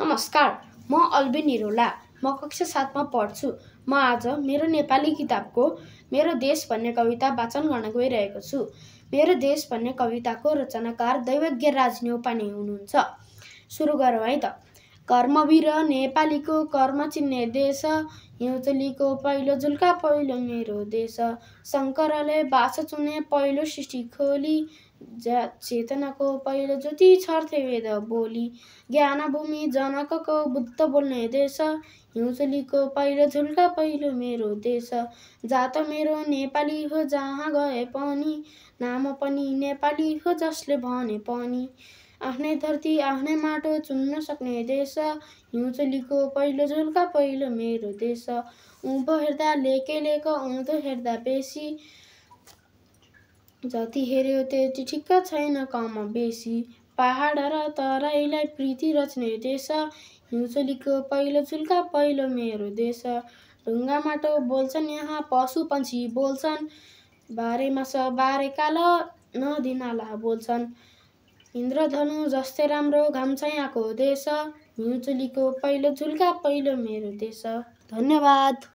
नमस्कार, म अल्बिन निरोला। म कक्षा 7 मा पढ्छु। म आज मेरो नेपाली किताबको मेरो देश भन्ने कविता वाचन गर्न गइरहेको छु। मेरो देश भन्ने कविताको रचनाकार दैवज्ञ राज न्यौपाने हुनुहुन्छ। सुरु गरौँ है त। कर्मवीर नेपालीको कर्म चिन्ने देश, हिउँचलीको पहिलो झुल्का पहिलो मेरो देश। शङ्करले बास चुने पहिलो सृष्टि खोली, चेतनाको पहिलो ज्योति छर्थे वेद बोली। ज्ञान भूमि जनकको बुद्ध बोल्ने देश, हिउँचलीको पहिलो झुल्का पहिलो मेरो देश। जात मेरो नेपाली हो जहाँ गए पनि, नाम पनि नेपाली हो जसले भने पनि। आफ्नै धरती आफ्नै माटो चुन्न सक्ने देश, हिउँचलीको पहिलो झुल्का पहिलो मेरो देश। उँभो हेर्दा लेके लेक आउँदो हेर्दा बेसी, जति हेऱ्यो त्यति ठिक्क छैन कम बेसी। पहाड र तराईलाई प्रीति रच्ने देश, हिउँचलीको पहिलो झुल्का पहिलो मेरो देश। ढुङ्गा माटो बोल्छन् यहाँ पशु पन्छी बोल्छन्, बारेमास बारे काल नदी नाला बोल्छन्। इन्द्रधनु जस्तै राम्रो घाम छायाको देश, हिउँचलीको पहिलो झुल्का पहिलो मेरो देश। धन्यवाद।